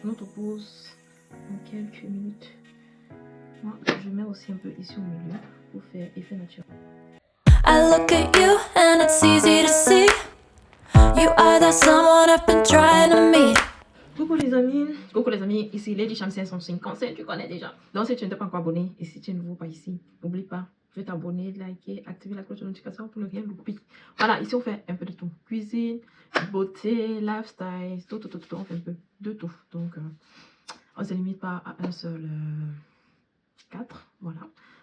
notre pause en quelques minutes. Moi, je mets aussi un peu ici au milieu pour faire effet naturel. I look at you and it's easy to see. You are that someone I've been trying to meet. Coucou les amis, ici Lady Cham 550, tu connais déjà. Donc si tu n'es pas encore abonné et si tu es nouveau par ici, n'oublie pas de t'abonner, de liker, activer la cloche de notification pour ne rien louper. Voilà, ici on fait un peu de tout. Cuisine, beauté, lifestyle, tout, on fait un peu de tout. Donc on ne se limite pas à un seul cadre, voilà.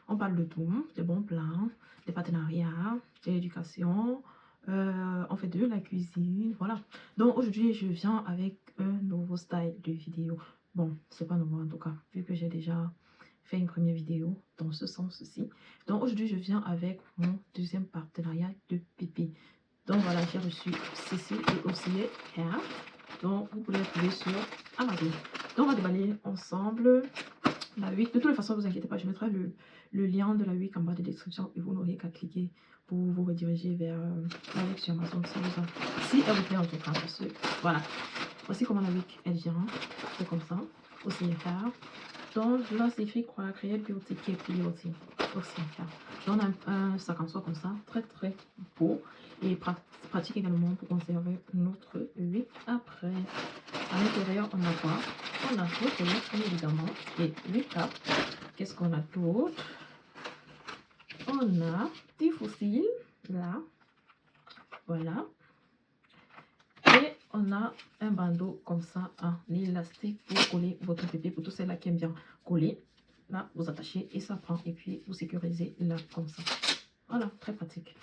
On parle de tout, des bons plans, des partenariats, de l'éducation, on fait de la cuisine, voilà. Donc aujourd'hui je viens avec un nouveau style de vidéo. Bon, c'est pas nouveau en tout cas, vu que j'ai déjà fait une première vidéo dans ce sens-ci. Donc aujourd'hui je viens avec mon deuxième partenariat de pipi. Donc voilà, j'ai reçu ceci et aussi Hair. Donc vous pouvez le trouver sur Amazon. Donc on va déballer ensemble la wig. De toute façon, ne vous inquiétez pas, je mettrai le lien de la wig en bas de description et vous n'aurez qu'à cliquer pour vous rediriger vers la wig sur Amazon si elle vous plaît en tout cas. Parce que, voilà, voici comment la wig elle vient. C'est comme ça. Aussi faire. Donc là, c'est écrit quoi, créer beauty care aussi. Aussi faire. Donc on a un sac en soie comme ça, très très beau et pratique également pour conserver notre wig après. À l'intérieur, on a quoi? On a notre lettre évidemment et 8 capes. Qu'est-ce qu'on a d'autre? On a des fossiles là, voilà. Et on a un bandeau comme ça en élastique pour coller votre bébé. Pour tous ceux-là qui aiment bien coller, là vous attachez et ça prend et puis vous sécurisez là comme ça. Voilà, très pratique.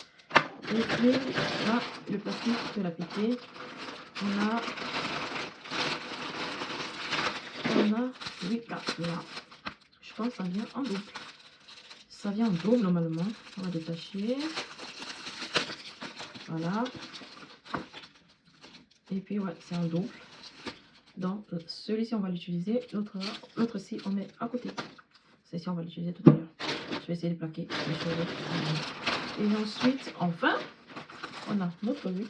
Et puis là, le plastique de la pété, on a 8 cartes là. Je pense que ça vient en double. Ça vient en double normalement. On va détacher. Voilà. Et puis ouais, c'est en double. Donc celui-ci on va l'utiliser. L'autre-ci on met à côté. Celle-ci on va l'utiliser tout à l'heure. Je vais essayer de plaquer les choses. Et ensuite, enfin, on a notre wig.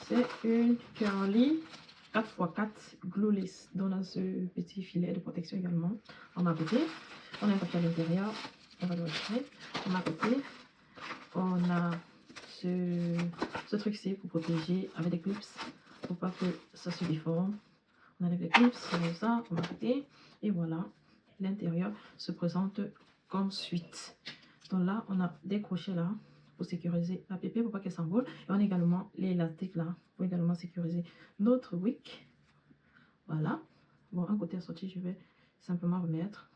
C'est une curly 4x4 glueless. Donc on a ce petit filet de protection également. On a à côté. On a un papier à l'intérieur. On va le retirer. On a à côté. On a ce truc-ci pour protéger avec des clips. Pour pas que ça se déforme. On a des clips. Comme ça. On va côté. Et voilà. L'intérieur se présente comme suite. Donc là, on a des crochets là pour sécuriser la pépé pour pas qu'elle s'envole. Et on a également l'élastique là pour également sécuriser notre wig. Voilà. Bon, un côté assorti, je vais simplement remettre.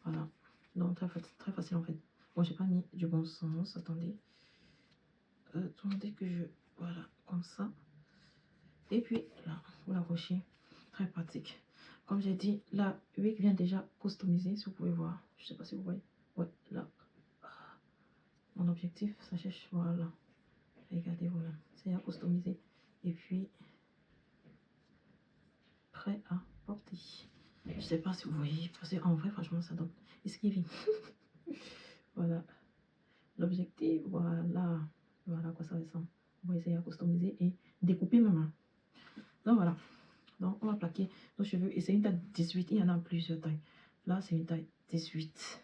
Voilà. Donc très facile en fait. Bon, j'ai pas mis du bon sens. Attendez. Attendez que je... Voilà, comme ça. Et puis là, vous l'accrochez. Très pratique. Comme j'ai dit, la wig vient déjà customisée, si vous pouvez voir. Je sais pas si vous voyez. Ouais, là. Mon objectif, ça cherche, voilà. Regardez, voilà. C'est à customiser. Et puis, prêt à porter. Je sais pas si vous voyez, parce qu'en vrai, franchement, ça donne esquiver. Voilà. L'objectif, voilà. Voilà à quoi ça ressemble. On va essayer à customiser et découper ma main. Donc voilà. Donc on va plaquer nos cheveux. Et c'est une taille 18. Il y en a plusieurs tailles. Là, c'est une taille 18.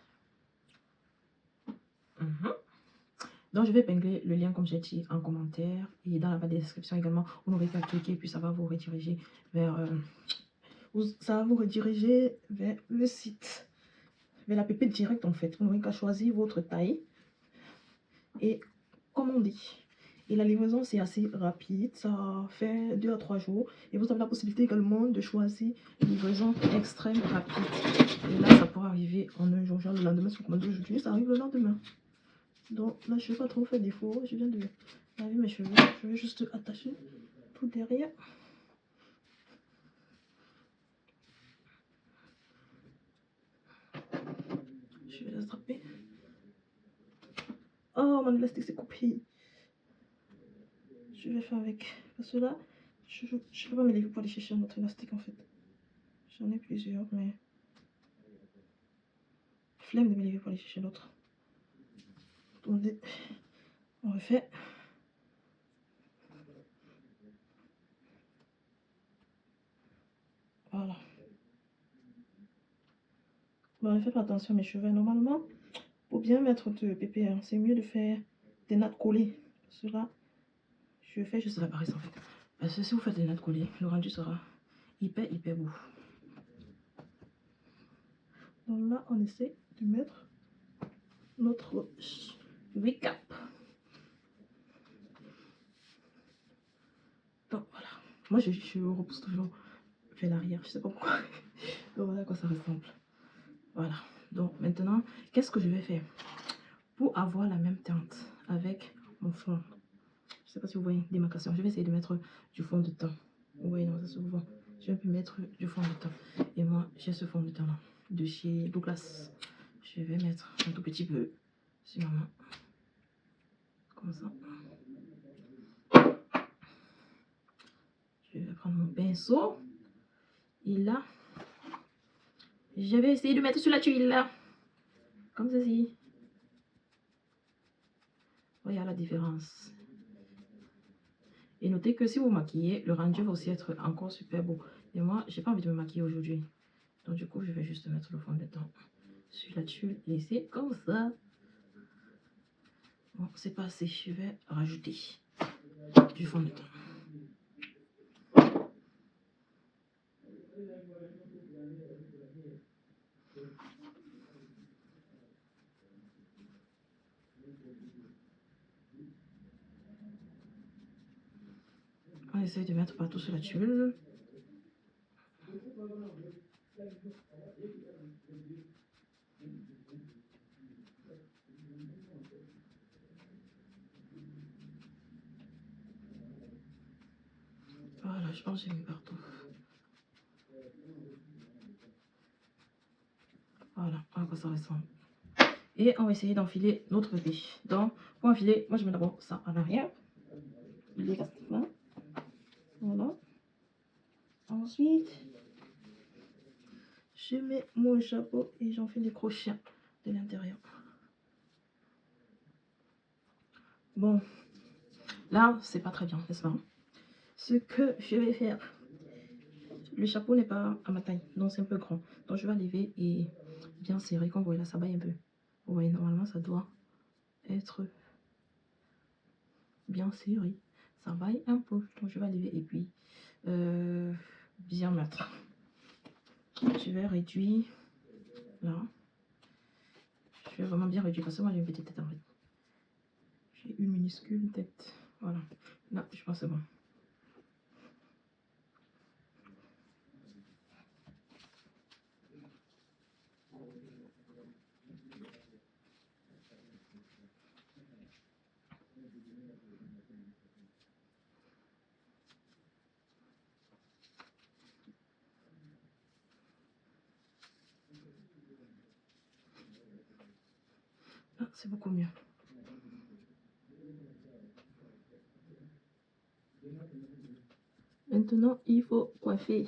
Donc je vais épingler le lien comme j'ai dit en commentaire. Et dans la barre de description également. Vous n'aurez qu'à cliquer. Puis ça va vous rediriger vers... ça va vous rediriger vers le site. Vers la pépite directe en fait. Vous n'aurez qu'à choisir votre taille. Et commander. Et la livraison, c'est assez rapide. Ça fait 2 à 3 jours. Et vous avez la possibilité également de choisir une livraison extrême rapide. Et là, ça pourra arriver en un jour. Genre le lendemain, si vous commandez aujourd'hui, ça arrive le lendemain. Donc là, je ne vais pas trop faire défaut. Je viens de laver mes cheveux. Je vais juste attacher tout derrière. Je vais l'attraper. Oh, mon élastique s'est coupé. Je vais faire avec. Parce que là, je ne peux pas me lever pour aller chercher un autre élastique en fait. J'en ai plusieurs, mais flemme de me lever pour aller chercher l'autre. Attendez, on refait. Bon, faites attention à mes cheveux. Normalement, pour bien mettre de pépé, hein, c'est mieux de faire des nattes collées. Cela, je fais juste la paresse en fait. Parce que si vous faites des nattes collées, le rendu sera hyper beau. Donc là, on essaie de mettre notre recap. Donc voilà. Moi, je repousse toujours vers l'arrière. Je sais pas pourquoi. Donc voilà à quoi ça ressemble. Voilà. Donc maintenant, qu'est-ce que je vais faire pour avoir la même teinte avec mon fond? Je sais pas si vous voyez démarcation. Je vais essayer de mettre du fond de teint. Vous voyez, non, ça se voit. Je vais mettre du fond de teint. Et moi, j'ai ce fond de teint là de chez Douglas. Je vais mettre un tout petit peu sur ma main. Comme ça. Je vais prendre mon pinceau. Et là, je vais essayer de mettre sur la tuile là. Comme ceci. Regarde la différence. Et notez que si vous maquillez, le rendu va aussi être encore super beau. Et moi, j'ai pas envie de me maquiller aujourd'hui. Donc du coup, je vais juste mettre le fond de teint sur la tuile. Et c'est comme ça. Bon, c'est pas assez. Je vais rajouter du fond de teint. On essaye de mettre partout sur la tuile. Voilà, je pense que j'ai mis partout. Voilà, à quoi ça ressemble. Et on va essayer d'enfiler notre bébé. Donc, pour enfiler, moi je mets d'abord ça en arrière. Voilà. Ensuite, je mets mon chapeau et j'enfile les crochets de l'intérieur. Bon, là, c'est pas très bien, n'est-ce pas? Ce que je vais faire, le chapeau n'est pas à ma taille, donc c'est un peu grand. Donc je vais lever et bien serrer. Comme vous voyez là, ça baille un peu. Vous voyez, normalement, ça doit être bien serré. Ça baille un peu. Donc je vais lever et puis bien mettre. Je vais réduire là. Je vais vraiment bien réduire parce que moi j'ai une petite tête en fait. J'ai une minuscule tête. Voilà. Là, je pense que c'est bon. Là, c'est beaucoup mieux. Maintenant, il faut coiffer.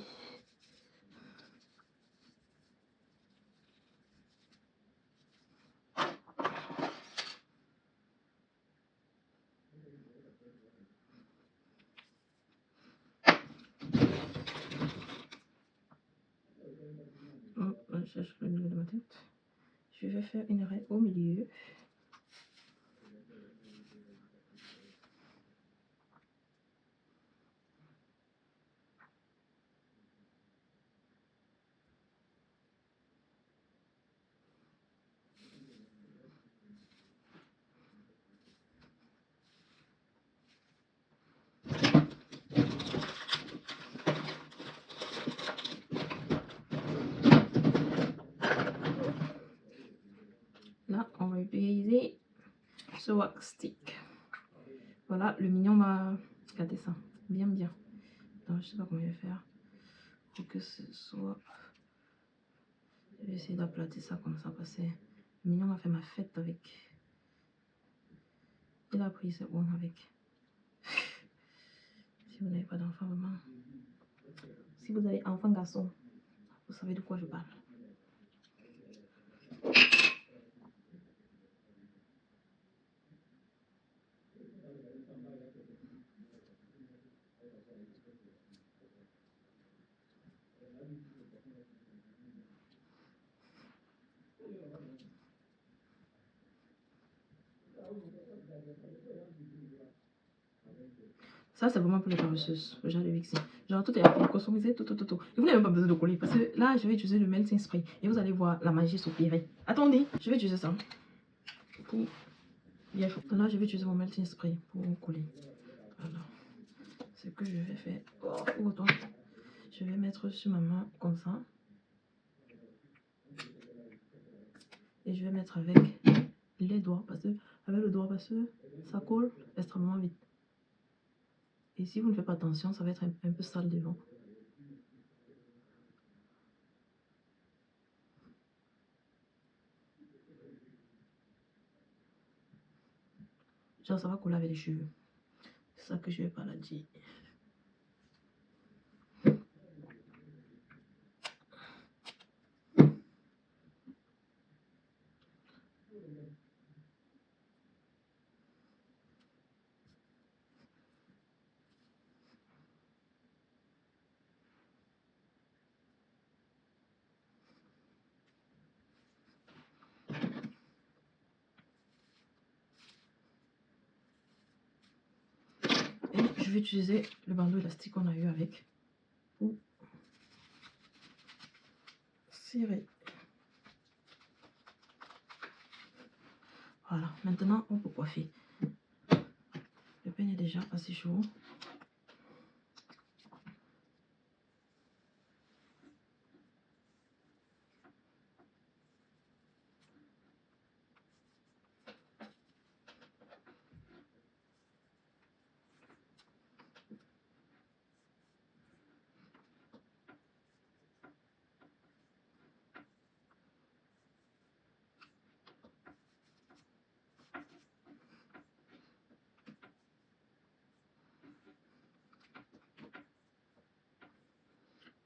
Bon, là, je cherche le milieu de ma tête. Je vais faire une raie au milieu. Là, on va utiliser ce wax stick. Voilà, le mignon m'a gâté ça. Bien. Donc, je sais pas comment je vais faire pour que ce soit... Je vais essayer d'aplatir ça comme ça parce que le mignon m'a fait ma fête avec... Il a pris ce bon avec. Si vous n'avez pas d'enfant, vraiment... Si vous avez enfant garçon, vous savez de quoi je parle. Ça, c'est vraiment pour les paresseuses, le genre de mixing. Genre, tout est fait, customisé, tout. Et vous n'avez même pas besoin de coller parce que là, je vais utiliser le melting spray et vous allez voir la magie s'opérer. Attendez, je vais utiliser ça pour bien chaud. Là, je vais utiliser mon melting spray pour coller. Voilà. Ce que je vais faire. Oh, toi. Je vais mettre sur ma main comme ça. Et je vais mettre avec les doigts parce que ça colle extrêmement vite. Et si vous ne faites pas attention, ça va être un peu sale devant. Genre, ça va coller avec les cheveux. C'est ça que je vais pas la dire. Et je vais utiliser le bandeau élastique qu'on a eu avec pour serrer. Voilà, maintenant on peut coiffer. Le peigne est déjà assez chaud.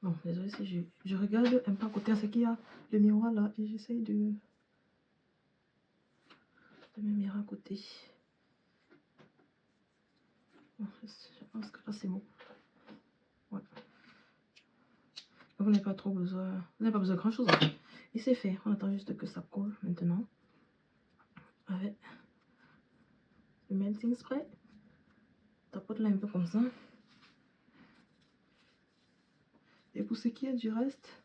Bon, désolé si je regarde un peu à côté à ce qu'il y a le miroir là et j'essaye de me mirer à côté. Bon, je pense que là c'est bon. Ouais. Vous n'avez pas trop besoin, vous n'avez pas besoin de grand chose en fait. Et c'est fait, on attend juste que ça colle maintenant avec le melting spray. Tapote là un peu comme ça. Et pour ce qui est du reste,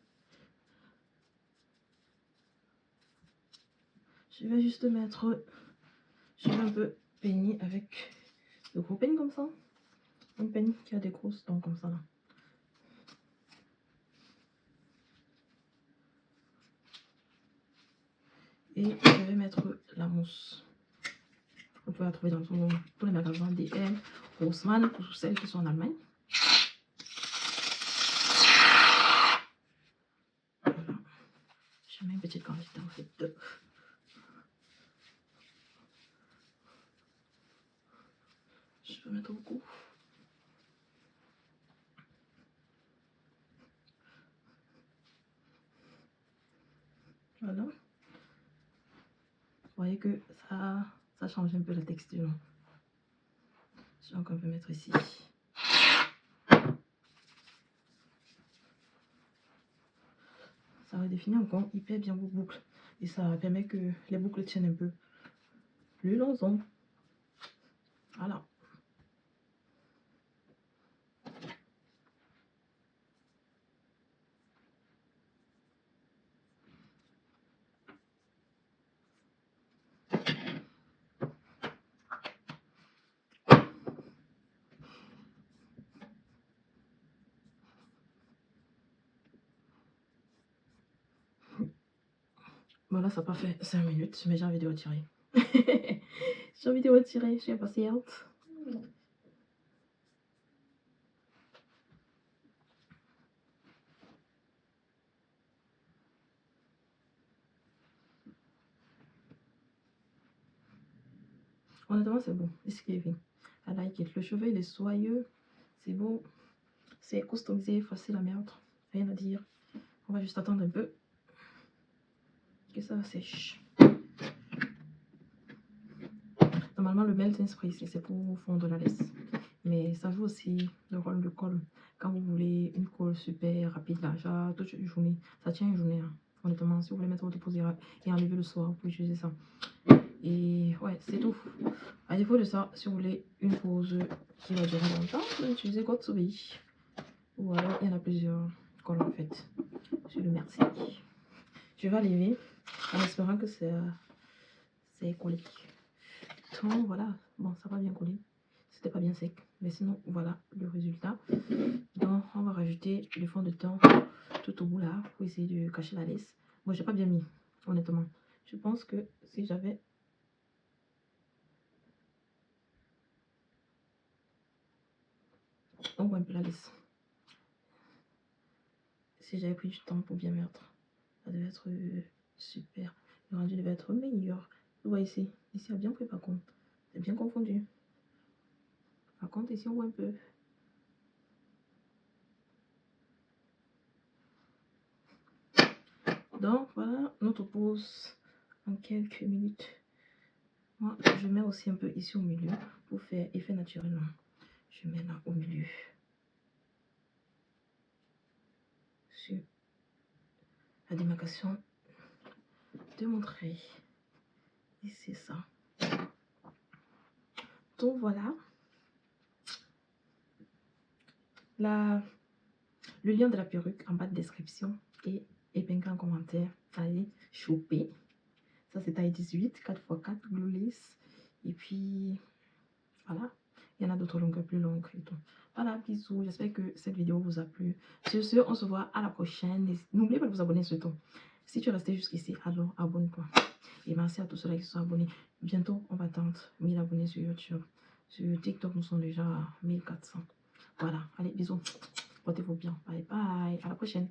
je vais juste mettre, je vais un peu peigner avec le gros peigne comme ça. Un peigne qui a des grosses dents comme ça là. Et je vais mettre la mousse. Vous pouvez la trouver dans tous les magasins DM, Rossmann, pour celles qui sont en Allemagne. Voilà. Je mets une petite quantité en fait de... Je peux mettre beaucoup. Voilà. Vous voyez que ça change un peu la texture. Donc on peut mettre ici. Ça redéfinit encore hyper bien vos boucles. Et ça permet que les boucles tiennent un peu plus longtemps. Voilà. Bon là ça n'a pas fait 5 minutes, mais j'ai envie de retirer. J'ai envie de retirer, je suis impatiente. Honnêtement c'est bon, it's giving. I like it. Le cheveu il est soyeux, c'est beau, c'est customisé, facile à mettre, rien à dire. On va juste attendre un peu que ça sèche. Normalement le melting spray ici c'est pour fondre la laisse. Mais ça joue aussi le rôle de colle. Quand vous voulez une colle super rapide là, genre toute une journée, ça tient une journée. Hein. Honnêtement, si vous voulez mettre votre pause et enlever le soir, vous pouvez utiliser ça. Et ouais, c'est tout. À défaut de ça, si vous voulez une pause qui va durer longtemps, vous pouvez utiliser Got2b. Ou alors, il y en a plusieurs colons en fait. Sur le merci. Je vais enlever en espérant que c'est collé. Donc voilà, bon, ça va bien coller. C'était pas bien sec, mais sinon, voilà le résultat. Donc, on va rajouter le fond de teint tout au bout là pour essayer de cacher la laisse. Moi, j'ai pas bien mis, honnêtement. Je pense que si j'avais... On voit un peu la laisse. Si j'avais pris du temps pour bien mettre, ça devait être super. Le rendu devait être meilleur. Vous voyez ici, ici, il y a bien pris par contre. C'est bien confondu. Par contre, ici, on voit un peu. Donc, voilà notre pause en quelques minutes. Moi, je mets aussi un peu ici au milieu pour faire effet naturellement. Je mets là au milieu. Sur la démarcation de mon trait. Et c'est ça. Donc, voilà. Le lien de la perruque en bas de description et épinglé en commentaire. Allez, choper. Ça, c'est taille 18, 4x4, glueless. Et puis, voilà. Il y en a d'autres longueurs plus longues et tout. Voilà, bisous. J'espère que cette vidéo vous a plu. Sur ce, on se voit à la prochaine. N'oubliez pas de vous abonner surtout. Si tu es resté jusqu'ici, alors abonne-toi. Et merci à tous ceux-là qui sont abonnés. Bientôt, on va atteindre 1000 abonnés sur YouTube. Sur TikTok, nous sommes déjà à 1400. Voilà. Allez, bisous. Portez-vous bien. Bye bye. À la prochaine.